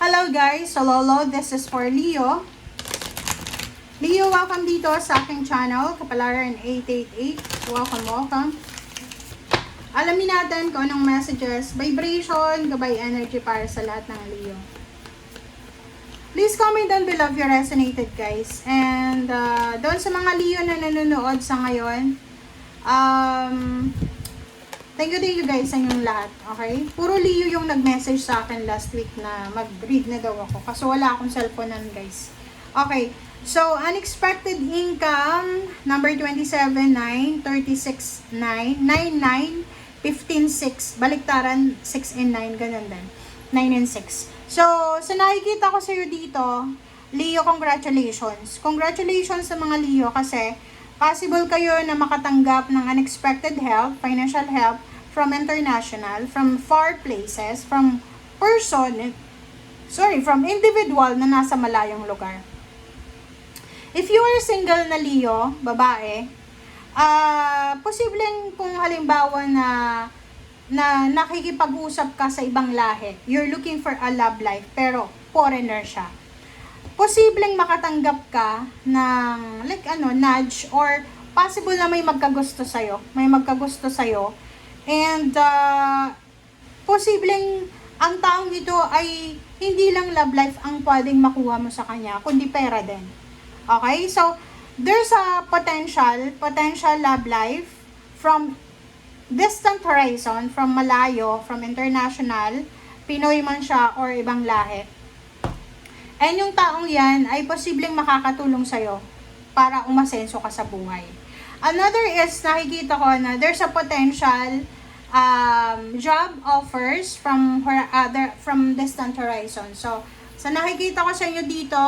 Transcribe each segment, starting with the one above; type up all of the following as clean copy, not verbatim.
Hello guys, so Lolo, this is for Leo. Leo, welcome dito sa aking channel, Kapalaran 888. Welcome. Alamin natin kung anong messages, vibration, gabay energy para sa lahat ng Leo. Please comment down below if you resonated guys. And doon sa mga Leo na nanonood sa ngayon, thank you guys sa inyong lahat, okay? Puro Leo yung nag-message sa akin last week na mag-read na daw ako. Kasi wala akong cellphone nun guys. Okay, so unexpected income, number 27, 9, 36, 9, 99, 15, 6. Baliktaran, 6 and 9, ganun din. 9 and 6. So, sa nakikita ko sa iyo dito, Leo, congratulations. Congratulations sa mga Leo kasi possible kayo na makatanggap ng unexpected help, financial help, from international, from far places, from from individual na nasa malayong lugar. If you are single na Leo, babae, posibleng kung halimbawa na nakikipag-usap ka sa ibang lahi, you're looking for a love life, pero foreigner siya. Posibleng makatanggap ka ng nudge or possible na may magkagusto sa'yo. And posibleng ang taong ito ay hindi lang love life ang pwedeng makuha mo sa kanya, kundi pera din. Okay? So, there's a potential love life from distant horizon, from malayo, from international, Pinoy man siya or ibang lahi. And yung taong yan ay posibleng makakatulong sa'yo para umasenso ka sa buhay. Another is, nakikita ko na there's a potential job offers from distant horizon. So, sa nakikita ko sa inyo dito,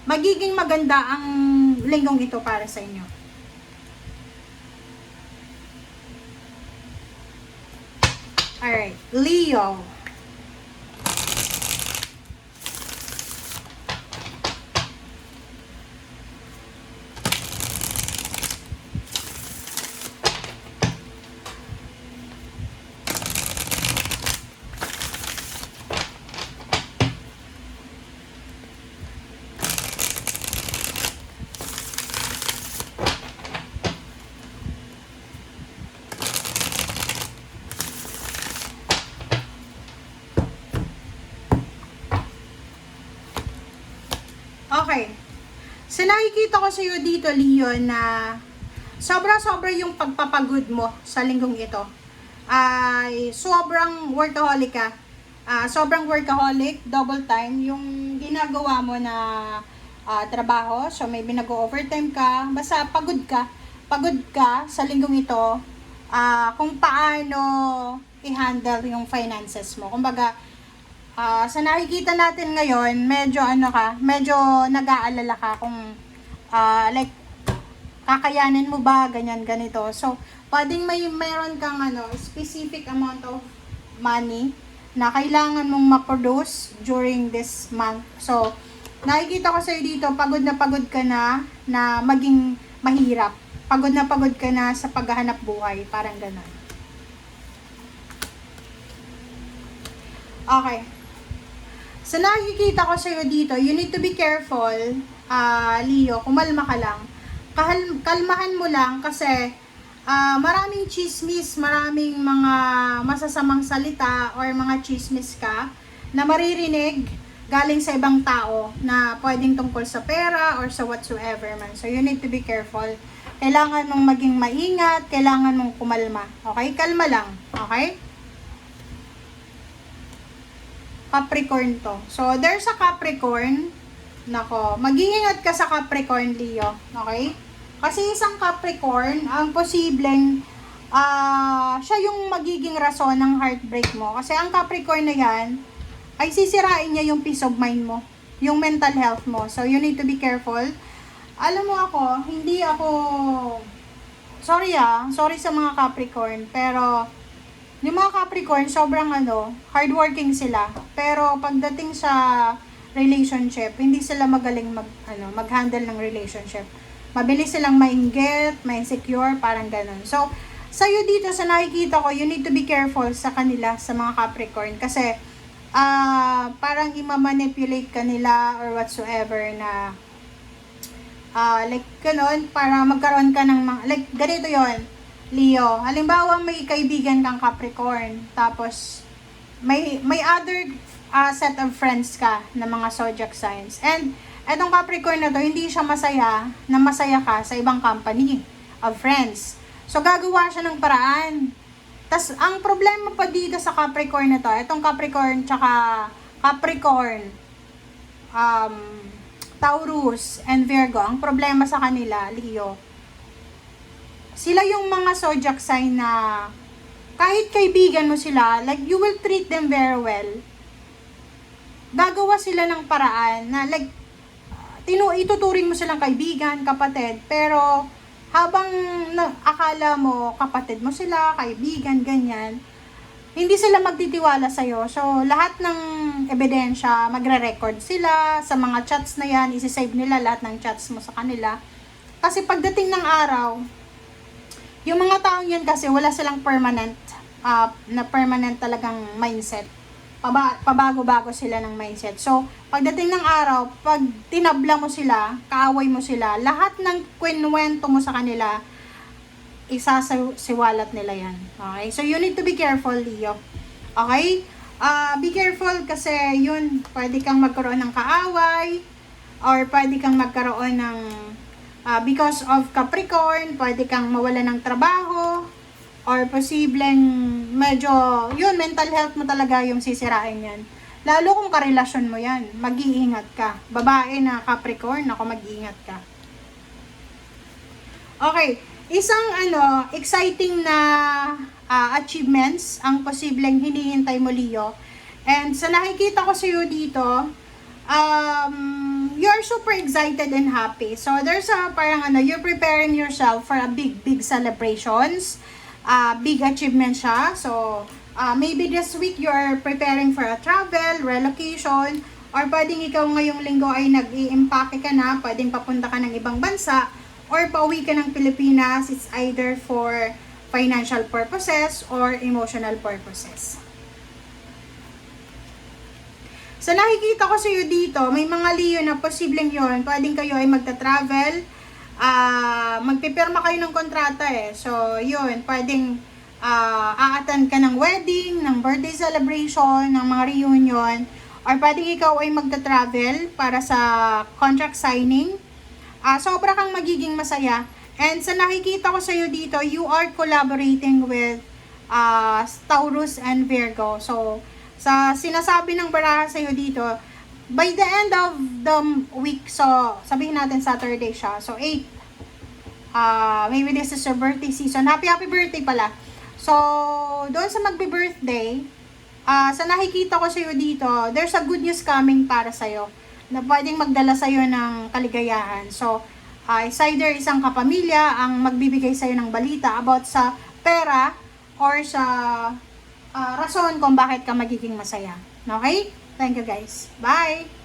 magiging maganda ang linggong ito para sa inyo. Alright, Leo. Okay. So, nakikita ko sa iyo dito, Leo, na sobra-sobra yung pagpapagod mo sa linggong ito. Ay, sobrang workaholic ka. Sobrang workaholic, double time, yung ginagawa mo na trabaho. So, may binag-overtime ka. Basta pagod ka. Pagod ka sa linggong ito kung paano i-handle yung finances mo. Kumbaga, sa nakikita natin ngayon, medyo nag-aalala ka kung kakayanin mo ba, ganito. So, pwedeng mayroon kang specific amount of money na kailangan mong ma-produce during this month. So, nakikita ko sa'yo dito, pagod ka na maging mahirap. Pagod ka na sa paghahanap buhay, parang gano'n. Okay. So, nakikita ko sa'yo dito, you need to be careful, Leo, kumalma ka lang. Kalmahan mo lang kasi maraming chismis, maraming mga masasamang salita or mga chismis ka na maririnig galing sa ibang tao na pwedeng tungkol sa pera or sa whatsoever man. So, you need to be careful. Kailangan mong maging maingat, kailangan mong kumalma. Okay? Kalma lang. Okay? Capricorn to. So, there's a Capricorn. Nako, mag-iingat ka sa Capricorn, Leo. Okay? Kasi isang Capricorn, ang posibleng siya yung magiging rason ng heartbreak mo. Kasi ang Capricorn na yan, ay sisirain niya yung peace of mind mo. Yung mental health mo. So, you need to be careful. Alam mo sorry sa mga Capricorn, pero yung mga Capricorn, sobrang hardworking sila. Pero pagdating sa relationship, hindi sila magaling mag-handle ng relationship. Mabilis silang mainggit, ma-insecure, parang ganun. So, sa'yo dito, sa nakikita ko, you need to be careful sa kanila, sa mga Capricorn. Kasi, parang i-manipulate ka nila or whatsoever na like ganun, para magkaroon ka ng mga, like ganito yon Leo. Halimbawa may kaibigan kang Capricorn, tapos may other set of friends ka na mga zodiac signs. And etong Capricorn na to, hindi siya masaya na masaya ka sa ibang company of friends. So gagawa siya ng paraan. Tas ang problema pa dito sa Capricorn na to, etong Capricorn tsaka Capricorn, Taurus and Virgo, ang problema sa kanila, Leo, sila yung mga zodiac sign na kahit kaibigan mo sila, like you will treat them very well. Gagawa sila ng paraan na like ituturing mo silang kaibigan, kapatid, pero habang akala mo kapatid mo sila, kaibigan, ganyan, hindi sila magtitiwala sa'yo. So, lahat ng ebidensya, magre-record sila sa mga chats na yan, isi-save nila lahat ng chats mo sa kanila. Kasi pagdating ng araw, yung mga taong yan kasi wala silang permanent talagang mindset. Pabago-bago sila ng mindset. So, pagdating ng araw, pag tinabla mo sila, kaaway mo sila, lahat ng kwento mo sa kanila, isasiwalat nila yan. Okay? So, you need to be careful, Leo. Okay? Be careful kasi yun, pwede kang magkaroon ng kaaway, or pwede kang magkaroon ng because of Capricorn, pwede kang mawala ng trabaho, or posibleng medyo, yun, mental health mo talaga yung sisirain yan. Lalo kung karelasyon mo yan, mag-iingat ka. Babae na Capricorn, ako mag-iingat ka. Okay, isang exciting na achievements ang posibleng hinihintay mo, Leo. And sa nakikita ko sa iyo dito, you're super excited and happy. So, there's parang you're preparing yourself for a big celebrations. Big achievement siya. So, maybe this week you're preparing for a travel, relocation, or pwedeng ikaw ngayong linggo ay nag-i-impake ka na, pwedeng papunta ka ng ibang bansa, or pauwi ka ng Pilipinas. It's either for financial purposes or emotional purposes. So, nakikita ko sa iyo dito, may mga Leo na posibleng yon, pwedeng kayo ay magta-travel, magpipirma kayo ng kontrata So, yun, pwedeng a-attend ka ng wedding, ng birthday celebration, ng mga reunion, or pwedeng ikaw ay magta-travel para sa contract signing. Sobra kang magiging masaya. And sa nakikita ko sa iyo dito, you are collaborating with Taurus and Virgo. So, sa sinasabi ng baraha sa iyo dito, by the end of the week, so sabihin natin Saturday siya, so 8, maybe this is your birthday season, happy birthday pala. So, doon sa magbe-birthday, sa nakikita ko sa iyo dito, there's a good news coming para sa iyo, na pwedeng magdala sa iyo ng kaligayahan. So, it's either isang kapamilya ang magbibigay sa iyo ng balita about sa pera or sa rason kung bakit ka magiging masaya. Okay? Thank you guys. Bye!